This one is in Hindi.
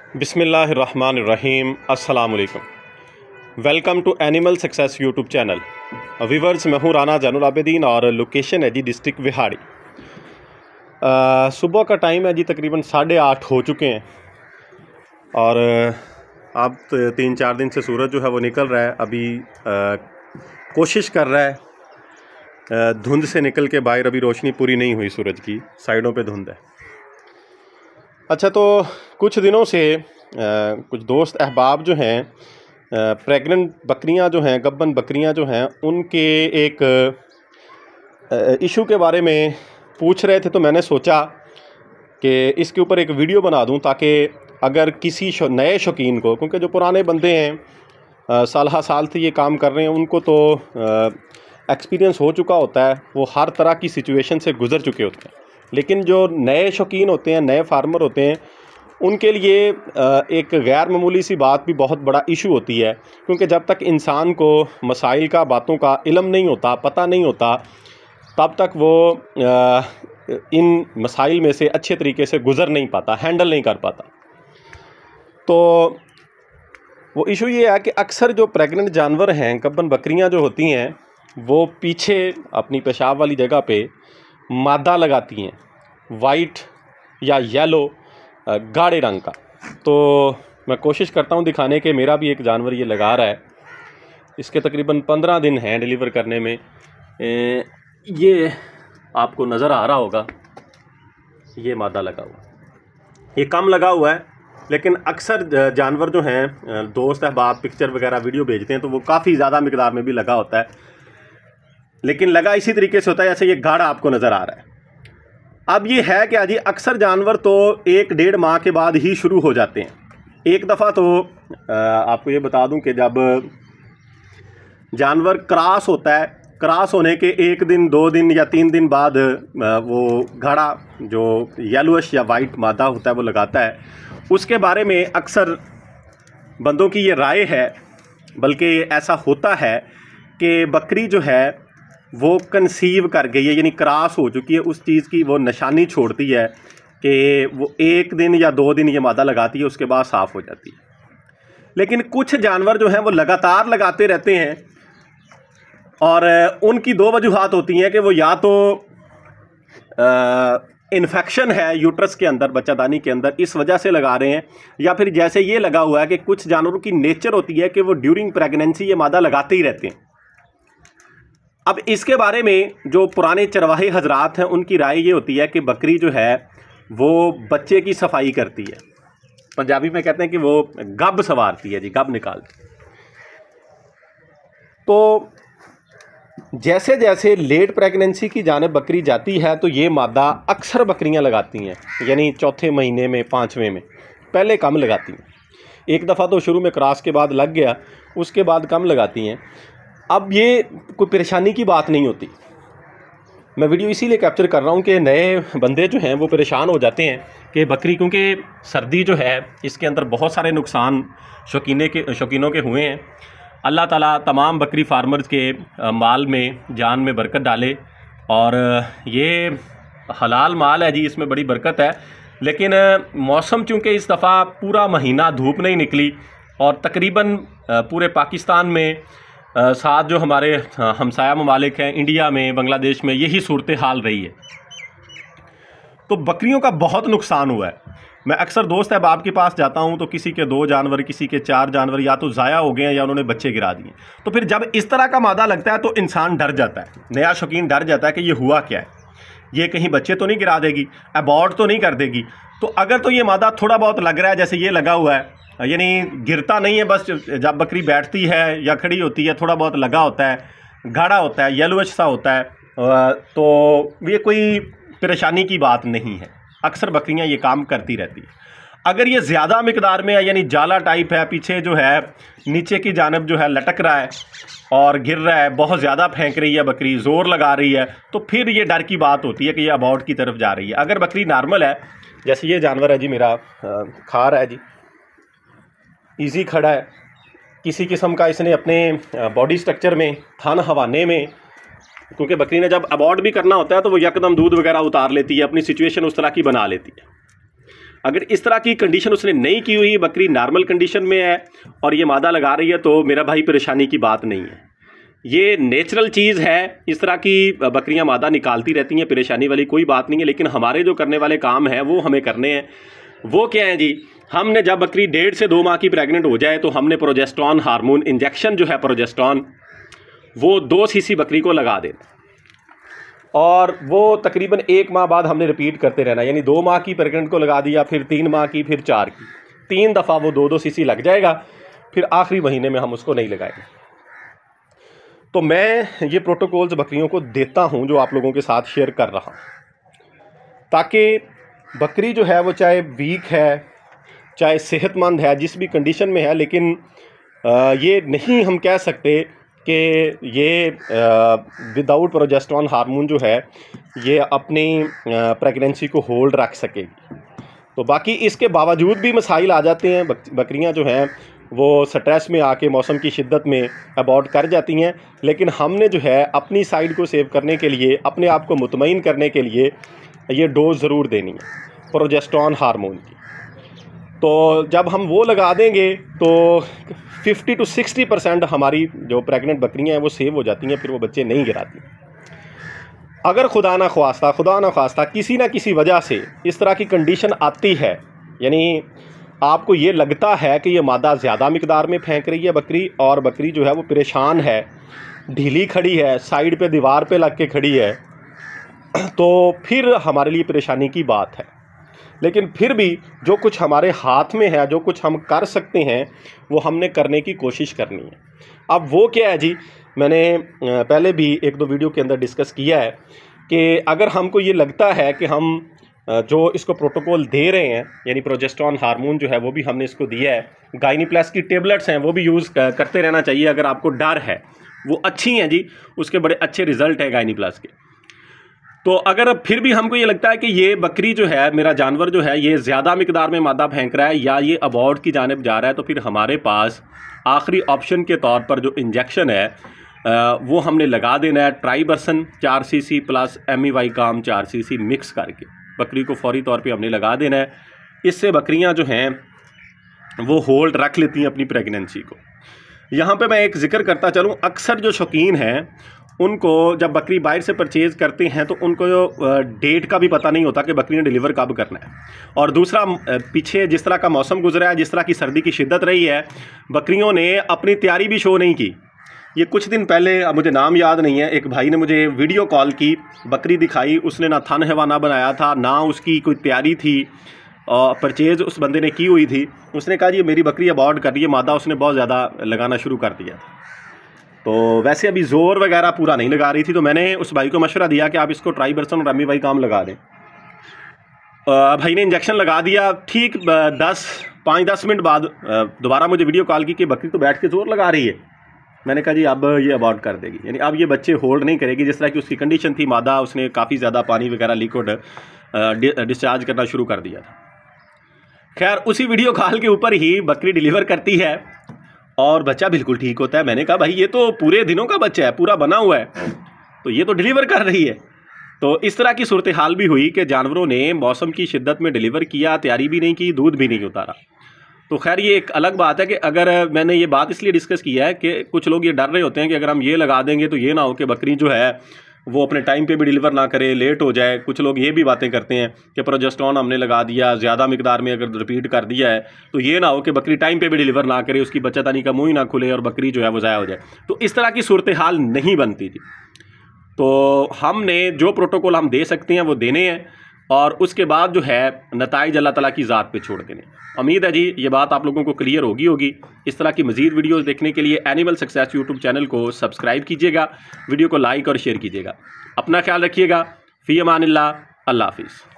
बिस्मिल्लाहिर्रहमानिर्रहीम। अस्सलाम वालेकुम। Welcome to animal success YouTube channel. Viewers, मैं हूँ राना जैनुल आबिदीन और लोकेशन है जी डिस्ट्रिक्ट विहाड़ी। सुबह का टाइम है जी, तकरीबन 8:30 हो चुके हैं और अब 3-4 दिन से सूरज जो है वो निकल रहा है। अभी कोशिश कर रहा है धुंध से निकल के बाहर, अभी रोशनी पूरी नहीं हुई सूरज की, साइडों पे धुंध है। अच्छा, तो कुछ दिनों से कुछ दोस्त अहबाब जो हैं, प्रेग्नेंट बकरियां जो हैं, गब्बन बकरियां जो हैं, उनके एक इशू के बारे में पूछ रहे थे। तो मैंने सोचा कि इसके ऊपर एक वीडियो बना दूं, ताकि अगर किसी नए शौकीन को, क्योंकि जो पुराने बंदे हैं साल से ये काम कर रहे हैं, उनको तो एक्सपीरियंस हो चुका होता है, वो हर तरह की सिचुएशन से गुज़र चुके होते हैं। लेकिन जो नए शौकीन होते हैं, नए फार्मर होते हैं, उनके लिए एक गैर मामूली सी बात भी बहुत बड़ा इशू होती है। क्योंकि जब तक इंसान को मसाइल का, बातों का इल्म नहीं होता, पता नहीं होता, तब तक वो इन मसाइल में से अच्छे तरीके से गुज़र नहीं पाता, हैंडल नहीं कर पाता। तो वो इशू ये है कि अक्सर जो प्रेग्नेंट जानवर हैं, गब्बन बकरियां जो होती हैं, वो पीछे अपनी पेशाब वाली जगह पे मादा लगाती हैं, वाइट या येलो गाढ़े रंग का। तो मैं कोशिश करता हूँ दिखाने के, मेरा भी एक जानवर ये लगा रहा है। इसके तकरीबन 15 दिन हैं डिलीवर करने में। ये आपको नज़र आ रहा होगा, ये मादा लगा हुआ, ये कम लगा हुआ है। लेकिन अक्सर जानवर जो हैं, दोस्त अहबाब पिक्चर वगैरह वीडियो भेजते हैं, तो वो काफ़ी ज़्यादा मिकदार में भी लगा होता है। लेकिन लगा इसी तरीके से होता है जैसे ये गाढ़ा आपको नज़र आ रहा है। अब ये है कि जी अक्सर जानवर तो 1-1.5 माह के बाद ही शुरू हो जाते हैं। एक दफ़ा तो आपको ये बता दूं कि जब जानवर क्रॉस होता है, क्रॉस होने के 1 दिन, 2 दिन या 3 दिन बाद वो गाढ़ा जो येलोइश या वाइट मादा होता है वो लगाता है। उसके बारे में अक्सर बंदों की ये राय है, बल्कि ऐसा होता है कि बकरी जो है वो कंसीव कर गई है, यानी क्रॉस हो चुकी है। उस चीज़ की वो निशानी छोड़ती है कि वो 1 दिन या 2 दिन ये मादा लगाती है, उसके बाद साफ़ हो जाती है। लेकिन कुछ जानवर जो हैं वो लगातार लगाते रहते हैं, और उनकी 2 वजूहात होती हैं कि वो या तो इन्फेक्शन है यूट्रस के अंदर, बच्चादानी के अंदर, इस वजह से लगा रहे हैं, या फिर जैसे ये लगा हुआ है कि कुछ जानवरों की नेचर होती है कि वो ड्यूरिंग प्रेगनेंसी ये मादा लगाते ही रहते हैं। अब इसके बारे में जो पुराने चरवाहे हजरात हैं, उनकी राय ये होती है कि बकरी जो है वो बच्चे की सफाई करती है। पंजाबी में कहते हैं कि वो गब सवारती है जी, गब निकालती है। तो जैसे जैसे लेट प्रेगनेंसी की जानिब बकरी जाती है, तो ये मादा अक्सर बकरियां लगाती हैं, यानी चौथे महीने में, 5वें में। पहले कम लगाती हैं। एक दफ़ा तो शुरू में क्रॉस के बाद लग गया, उसके बाद कम लगाती हैं। अब ये कोई परेशानी की बात नहीं होती। मैं वीडियो इसीलिए कैप्चर कर रहा हूँ कि नए बंदे जो हैं वो परेशान हो जाते हैं कि बकरी, क्योंकि सर्दी जो है इसके अंदर बहुत सारे नुकसान शौकीनों के हुए हैं। अल्लाह ताला तमाम बकरी फार्मर्स के माल में, जान में बरकत डाले, और ये हलाल माल है जी, इसमें बड़ी बरकत है। लेकिन मौसम चूँकि इस दफ़ा पूरा महीना धूप नहीं निकली, और तकरीबन पूरे पाकिस्तान में साथ जो हमारे हमसाया ममालिक हैं, इंडिया में, बांग्लादेश में, यही सूरत हाल रही है। तो बकरियों का बहुत नुकसान हुआ है। मैं अक्सर दोस्त अहबाब के पास जाता हूं, तो किसी के 2 जानवर, किसी के 4 जानवर या तो ज़ाया हो गए हैं या उन्होंने बच्चे गिरा दिए। तो फिर जब इस तरह का मादा लगता है तो इंसान डर जाता है, नया शौकीन डर जाता है कि ये हुआ क्या है, ये कहीं बच्चे तो नहीं गिरा देगी, अबॉर्ट तो नहीं कर देगी। तो अगर तो ये मादा थोड़ा बहुत लग रहा है, जैसे ये लगा हुआ है, यानी गिरता नहीं है, बस जब बकरी बैठती है या खड़ी होती है थोड़ा बहुत लगा होता है, गाढ़ा होता है, येलोइश सा होता है, तो ये कोई परेशानी की बात नहीं है। अक्सर बकरियां ये काम करती रहती है। अगर ये ज़्यादा मिकदार में है, यानी जाला टाइप है, पीछे जो है नीचे की जानब जो है लटक रहा है और गिर रहा है, बहुत ज़्यादा फेंक रही है बकरी, ज़ोर लगा रही है, तो फिर ये डर की बात होती है कि ये अबॉर्ट की तरफ जा रही है। अगर बकरी नॉर्मल है, जैसे ये जानवर है जी मेरा, खा रहा है जी, ईजी खड़ा है, किसी किस्म का इसने अपने बॉडी स्ट्रक्चर में, थान हवाने में, क्योंकि बकरी ने जब अबॉर्ट भी करना होता है तो वो यकदम दूध वगैरह उतार लेती है, अपनी सिचुएशन उस तरह की बना लेती है। अगर इस तरह की कंडीशन उसने नहीं की हुई, बकरी नॉर्मल कंडीशन में है और ये मादा लगा रही है, तो मेरा भाई परेशानी की बात नहीं है। ये नेचुरल चीज़ है, इस तरह की बकरियां मादा निकालती रहती हैं, परेशानी वाली कोई बात नहीं है। लेकिन हमारे जो करने वाले काम हैं वो हमें करने हैं। वो क्या है जी, हमने जब बकरी 1.5 से 2 माह की प्रेग्नेंट हो जाए तो हमने प्रोजेस्टेरॉन हार्मोन इंजेक्शन जो है प्रोजेस्टेरॉन, वो 2 सीसी बकरी को लगा देना और वो तकरीबन 1 माह बाद हमने रिपीट करते रहना। यानी 2 माह की प्रेग्नेंट को लगा दिया, फिर 3 माह की, फिर 4 की, 3 दफ़ा वो 2-2 सीसी लग जाएगा। फिर आखिरी महीने में हम उसको नहीं लगाएंगे। तो मैं ये प्रोटोकॉल्स बकरियों को देता हूँ जो आप लोगों के साथ शेयर कर रहा हूँ, ताकि बकरी जो है वो चाहे वीक है, चाहे सेहतमंद है, जिस भी कंडीशन में है, लेकिन ये नहीं हम कह सकते कि ये विदाउट प्रोजेस्टेरॉन हार्मोन जो है ये अपनी प्रेगनेंसी को होल्ड रख सकेगी। तो बाकी इसके बावजूद भी मसाइल आ जाते हैं। बकरियां जो हैं वो स्ट्रेस में आके मौसम की शिद्दत में अबॉर्ट कर जाती हैं। लेकिन हमने जो है अपनी साइड को सेव करने के लिए, अपने आप को मुतमईन करने के लिए ये डोज ज़रूर देनी है प्रोजेस्टेरॉन हार्मोन की। तो जब हम वो लगा देंगे तो 50 to 60% हमारी जो प्रेग्नेंट बकरियां हैं वो सेव हो जाती हैं, फिर वो बच्चे नहीं गिराती। अगर खुदा ना ख्वास्ता किसी ना किसी वजह से इस तरह की कंडीशन आती है, यानी आपको ये लगता है कि ये मादा ज़्यादा मिकदार में फेंक रही है बकरी, और बकरी जो है वो परेशान है, ढीली खड़ी है, साइड पे दीवार पे लग के खड़ी है, तो फिर हमारे लिए परेशानी की बात है। लेकिन फिर भी जो कुछ हमारे हाथ में है, जो कुछ हम कर सकते हैं, वो हमने करने की कोशिश करनी है। अब वो क्या है जी, मैंने पहले भी 1-2 वीडियो के अंदर डिस्कस किया है कि अगर हमको ये लगता है कि हम जो इसको प्रोटोकॉल दे रहे हैं, यानी प्रोजेस्टेरॉन हार्मोन जो है वो भी हमने इसको दिया है, गाइनीप्लस की टेबलेट्स हैं वो भी यूज़ करते रहना चाहिए। अगर आपको डर है, वो अच्छी हैं जी, उसके बड़े अच्छे रिजल्ट हैं गाइनीप्लस के। तो अगर फिर भी हमको ये लगता है कि ये बकरी जो है, मेरा जानवर जो है, ये ज़्यादा मिकदार में मादा फेंक रहा है या ये अबॉर्ट की जानिब जा रहा है, तो फिर हमारे पास आखिरी ऑप्शन के तौर पर जो इंजेक्शन है वो हमने लगा देना है। ट्राइबरसन 4 सीसी प्लस एमीवाइकाम 4 सीसी मिक्स करके बकरी को फौरी तौर पे हमने लगा देना है। इससे बकरियां जो हैं वो होल्ड रख लेती हैं अपनी प्रेगनेंसी को। यहाँ पे मैं एक जिक्र करता चलूँ, अक्सर जो शौकीन हैं उनको जब बकरी बाहर से परचेज़ करते हैं तो उनको डेट का भी पता नहीं होता कि बकरी ने डिलीवर कब करना है। और दूसरा, पीछे जिस तरह का मौसम गुजरा है, जिस तरह की सर्दी की शिद्दत रही है, बकरियों ने अपनी तैयारी भी शो नहीं की। ये कुछ दिन पहले, अब मुझे नाम याद नहीं है, एक भाई ने मुझे वीडियो कॉल की, बकरी दिखाई, उसने ना थन हवाना बनाया था, ना उसकी कोई तैयारी थी, और परचेज़ उस बंदे ने की हुई थी। उसने कहा जी मेरी बकरी अबॉर्ट कर रही है, मादा उसने बहुत ज़्यादा लगाना शुरू कर दिया। तो वैसे अभी ज़ोर वगैरह पूरा नहीं लगा रही थी, तो मैंने उस भाई को मशवरा दिया कि आप इसको ट्राइबरसन और एमीवाइकाम लगा दें। भाई ने इंजेक्शन लगा दिया। ठीक 5-10 मिनट बाद दोबारा मुझे वीडियो कॉल की कि बकरी तो बैठ के ज़ोर लगा रही है। मैंने कहा जी अब ये अबॉर्ट कर देगी, यानी अब ये बच्चे होल्ड नहीं करेगी। जिस तरह की उसकी कंडीशन थी, मादा उसने काफ़ी ज़्यादा पानी वगैरह लिक्विड डिस्चार्ज करना शुरू कर दिया था। खैर, उसी वीडियो कॉल के ऊपर ही बकरी डिलीवर करती है और बच्चा बिल्कुल ठीक होता है। मैंने कहा भाई ये तो पूरे दिनों का बच्चा है, पूरा बना हुआ है, तो ये तो डिलीवर कर रही है। तो इस तरह की सूरत हाल भी हुई कि जानवरों ने मौसम की शिद्दत में डिलीवर किया, तैयारी भी नहीं की, दूध भी नहीं उतारा। तो खैर ये एक अलग बात है कि अगर मैंने ये बात इसलिए डिस्कस किया है कि कुछ लोग ये डर रहे होते हैं कि अगर हम ये लगा देंगे तो ये ना हो कि बकरी जो है वो अपने टाइम पे भी डिलीवर ना करे, लेट हो जाए। कुछ लोग ये भी बातें करते हैं कि प्रोजेस्टेरॉन हमने लगा दिया, ज़्यादा मिकदार में अगर रिपीट कर दिया है तो ये ना हो कि बकरी टाइम पे भी डिलीवर ना करे, उसकी बच्चादानी का मुँह ही ना खुले और बकरी जो है वो ज़ाया हो जाए। तो इस तरह की सूरत हाल नहीं बनती थी। तो हमने जो प्रोटोकॉल हम दे सकते हैं वो देने हैं, और उसके बाद जो है नताइज अल्लाह ताला की ज़ात पे छोड़ देने। उम्मीद है जी ये बात आप लोगों को क्लियर होगी। इस तरह की मज़ीद वीडियोस देखने के लिए एनिमल सक्सेस यूट्यूब चैनल को सब्सक्राइब कीजिएगा, वीडियो को लाइक और शेयर कीजिएगा। अपना ख्याल रखिएगा। फ़ी अमानिल्लाह, अल्लाह हाफ़िज़।